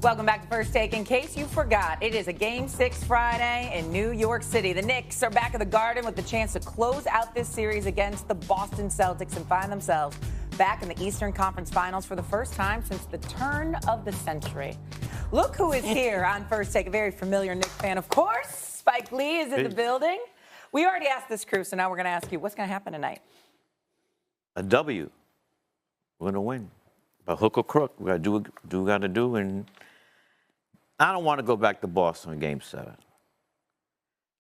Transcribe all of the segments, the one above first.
Welcome back to First Take. In case you forgot, it is a Game 6 Friday in New York City. The Knicks are back at the Garden with the chance to close out this series against the Boston Celtics and find themselves back in the Eastern Conference Finals for the first time since the turn of the century. Look who is here on First Take, a very familiar Knicks fan, of course. Spike Lee is in the building. We already asked this crew, so now we're going to ask you, what's going to happen tonight? A W. We're going to win. By hook or crook, we got to do what we got to do, and I don't want to go back to Boston in Game 7.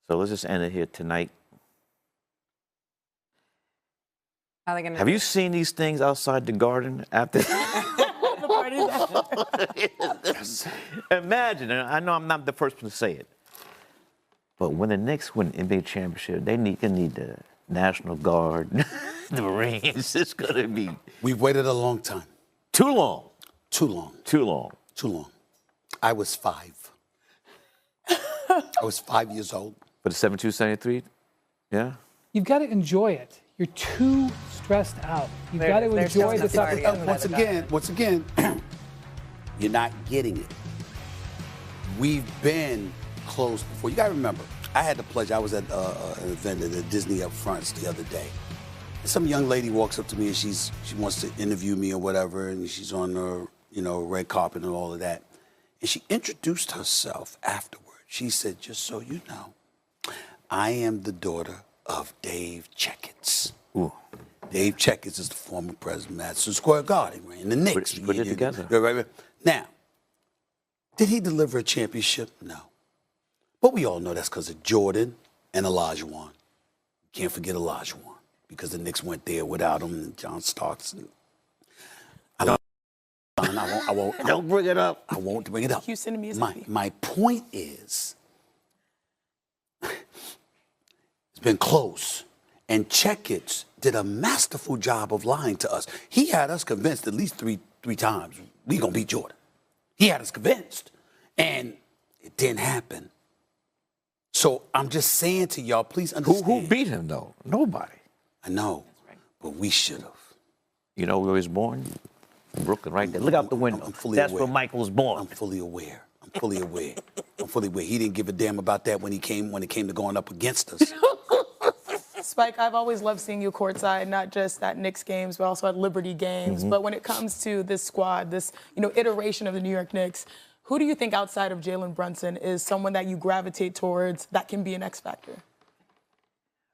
So let's just end it here tonight. How are they gonna Have you seen these things outside the Garden after? the party's Imagine, and I know I'm not the first one to say it, but when the Knicks win the NBA championship, they need the National Guard, the Marines. It's going to be... We've waited a long time. Too long. Too long. Too long. Too long. I was 5. I was 5 years old. For the 72-73? Yeah? You've got to enjoy it. You're too stressed out. You've got to enjoy this opportunity. Once again, you're not getting it. We've been close before. You got to remember, I had the pleasure. I was at an event at the Disney up front the other day. And some young lady walks up to me and she wants to interview me or whatever, and she's on the red carpet and all of that. And she introduced herself afterward. She said, "Just so you know, I am the daughter of Dave Checketts." Ooh. Dave Checketts is the former president of Madison Square Garden, right? In the Knicks. Put it together. Right. Now, did he deliver a championship? No. But we all know that's because of Jordan and Olajuwon. Can't forget Olajuwon because the Knicks went there without him and John Starks. I won't. Don't bring it up. I won't bring it up. Houston music. My point is, it's been close. And Checketts did a masterful job of lying to us. He had us convinced at least three times we going to beat Jordan. He had us convinced. And it didn't happen. So I'm just saying to y'all, please understand. Who beat him, though? Nobody. I know, but we should have. You know where he was born? Brooklyn, right there. Look out the window. I'm fully That's aware. where Michael was born. I'm fully aware. He didn't give a damn about that when it came to going up against us. Spike, I've always loved seeing you courtside, not just at Knicks games, but also at Liberty games. Mm-hmm. But when it comes to this squad, this iteration of the New York Knicks, who do you think outside of Jalen Brunson is someone that you gravitate towards that can be an X factor?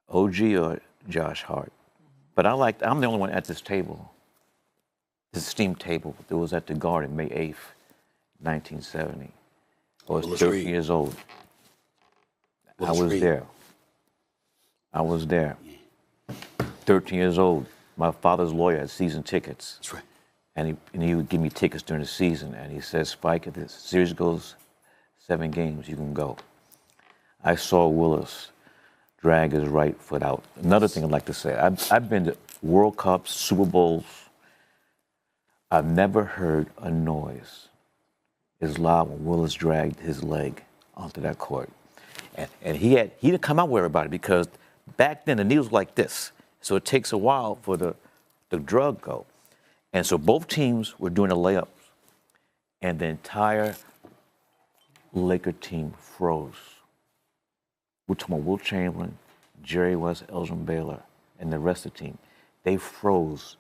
OG or Josh Hart. But I'm the only one at this table, this steam table that was at the Garden May 8th, 1970. I was 13 years old. I was there. 13 years old. My father's lawyer had season tickets. That's right. And he would give me tickets during the season. And he said, "Spike, if this series goes 7 games, you can go." I saw Willis drag his right foot out. Another thing I'd like to say, I've been to World Cups, Super Bowls. I've never heard a noise as loud when Willis dragged his leg onto that court. And he didn't come out with everybody because back then the knee was like this. So it takes a while for the drug go. And so both teams were doing the layups. And the entire Laker team froze. We're talking about Wilt Chamberlain, Jerry West, Elgin Baylor, and the rest of the team. They froze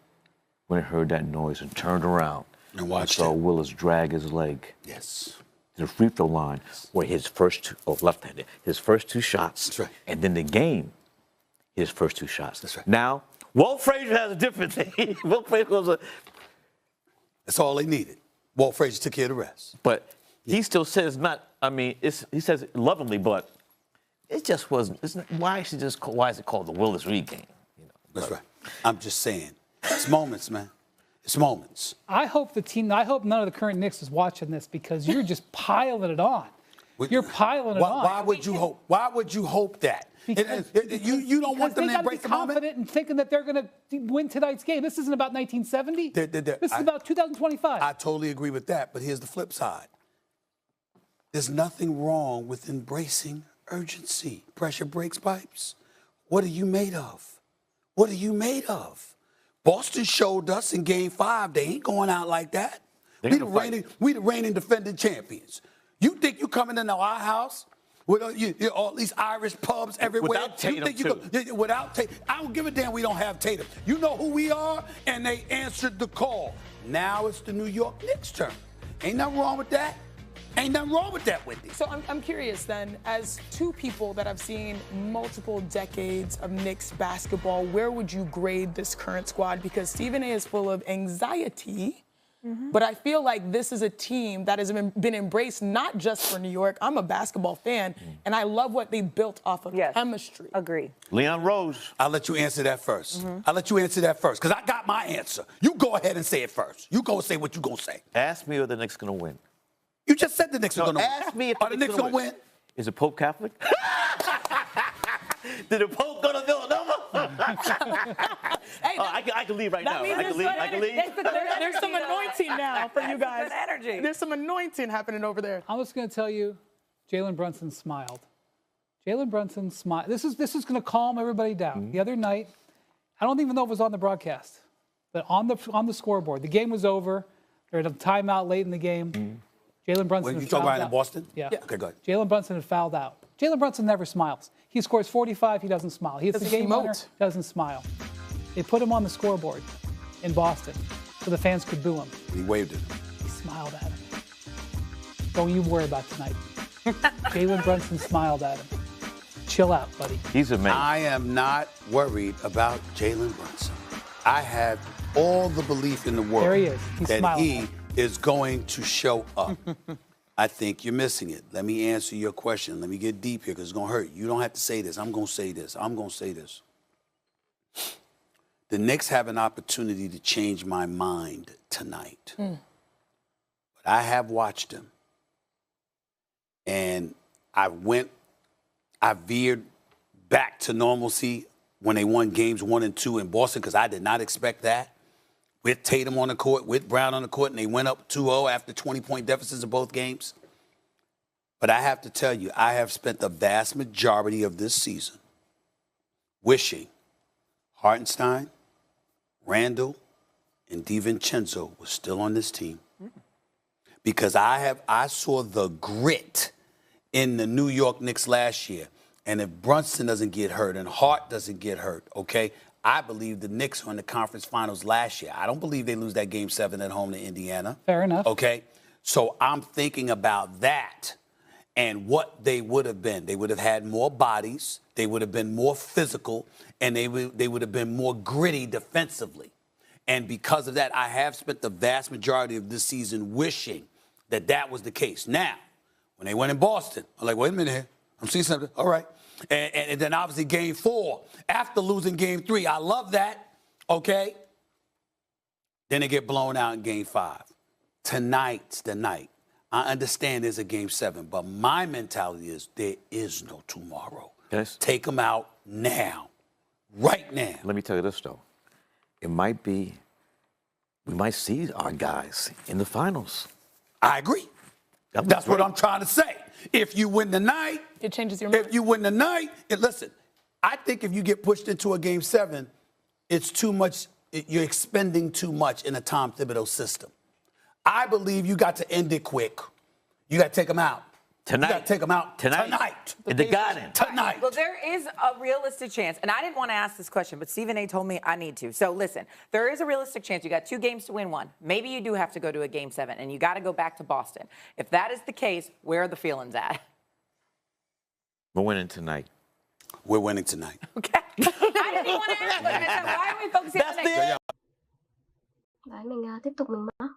when they heard that noise and turned around And watched saw it. Willis drag his leg Yes. to the free throw line where his first left-handed, his first 2 shots. That's right. And then the game, his first 2 shots. That's right. Now, Walt Frazier has a different thing. Walt Frazier was That's all they needed. Walt Frazier took care of the rest. but he still says he says it lovingly, but it just wasn't. Why is it called the Willis Reed game? That's right. I'm just saying. It's moments, man. It's moments. I hope none of the current Knicks is watching this because you're just piling it on. You're piling it on. Why would you hope? Why would you hope that? Because You don't want them to embrace the moment? confident and thinking that they're going to win tonight's game. This isn't about 1970. This is about 2025. I totally agree with that, but here's the flip side. There's nothing wrong with embracing urgency. Pressure breaks pipes. What are you made of? What are you made of? Boston showed us in Game 5 they ain't going out like that. We the reigning defending champions. You think you coming into our house with all these Irish pubs everywhere? Without Tatum, without Tatum. I don't give a damn we don't have Tatum. You know who we are, and they answered the call. Now it's the New York Knicks' turn. Ain't nothing wrong with that. Ain't nothing wrong with that, Wendy. So I'm curious then, as two people that have seen multiple decades of Knicks basketball, where would you grade this current squad? Because Stephen A is full of anxiety, but I feel like this is a team that has been embraced not just for New York. I'm a basketball fan, and I love what they built off of chemistry. Agree. Leon Rose. I'll let you answer that first. I'll let you answer that first, because I got my answer. You go ahead and say it first. You go say what you going to say. Ask me, are the Knicks going to win? You just said the Knicks are going to win. Ask me if the Knicks going to win. Is the Pope Catholic? Did the Pope go to Villanova? Hey, I can leave right now. I can leave. There's some anointing now for you guys. Good energy. There's some anointing happening over there. I'm just going to tell you, Jalen Brunson smiled. Jalen Brunson smiled. This is going to calm everybody down. The other night, I don't even know if it was on the broadcast, but on the scoreboard, the game was over. They're at a timeout late in the game. Jalen Brunson. Wait, you talking about in Boston? Yeah. Okay, go ahead. Jalen Brunson had fouled out. Jalen Brunson never smiles. He scores 45, he doesn't smile. He hits the game winner, doesn't smile. They put him on the scoreboard in Boston so the fans could boo him. He waved it. He smiled at him. Don't you worry about tonight. Jalen Brunson smiled at him. Chill out, buddy. He's amazing. I am not worried about Jalen Brunson. I have all the belief in the world There he is. He's that smiling. he is going to show up. I think you're missing it. Let me answer your question. Let me get deep here because it's going to hurt. You don't have to say this. I'm going to say this. I'm going to say this. The Knicks have an opportunity to change my mind tonight. But I have watched them. And I veered back to normalcy when they won games 1 and 2 in Boston because I did not expect that. With Tatum on the court, with Brown on the court, and they went up 2-0 after 20-point deficits in both games. But I have to tell you, I have spent the vast majority of this season wishing Hartenstein, Randall, and DiVincenzo were still on this team. Because I saw the grit in the New York Knicks last year. And if Brunson doesn't get hurt and Hart doesn't get hurt, okay, I believe the Knicks were in the conference finals last year. I don't believe they lose that Game 7 at home to Indiana. Fair enough. Okay? So I'm thinking about that and what they would have been. They would have had more bodies. They would have been more physical. And they would have been more gritty defensively. And because of that, I have spent the vast majority of this season wishing that that was the case. Now, when they went in Boston, I'm like, wait a minute here. I'm seeing something. All right. And then obviously Game 4, after losing Game 3, I love that, okay? Then they get blown out in Game 5. Tonight's the night. I understand there's a Game 7, but my mentality is there is no tomorrow. Yes. Take them out now, right now. Let me tell you this, though. It might be, we might see our guys in the finals. I agree. That's what I'm trying to say. If you win the night, it changes your mind. If you win the night, listen, I think if you get pushed into a Game 7, it's too much. You're expending too much in a Tom Thibodeau system. I believe you got to end it quick. You got to take them out. Tonight. You got to take them out Tonight. In the garden. Tonight. Well, there is a realistic chance, and I didn't want to ask this question, but Stephen A told me I need to. So listen, there is a realistic chance. You got 2 games to win 1. Maybe you do have to go to a Game 7, and you got to go back to Boston. If that is the case, where are the feelings at? We're winning tonight. We're winning tonight. Okay. I didn't even want to ask, but why are we focusing on the next? Đấy, mình tiếp tục mình mắc.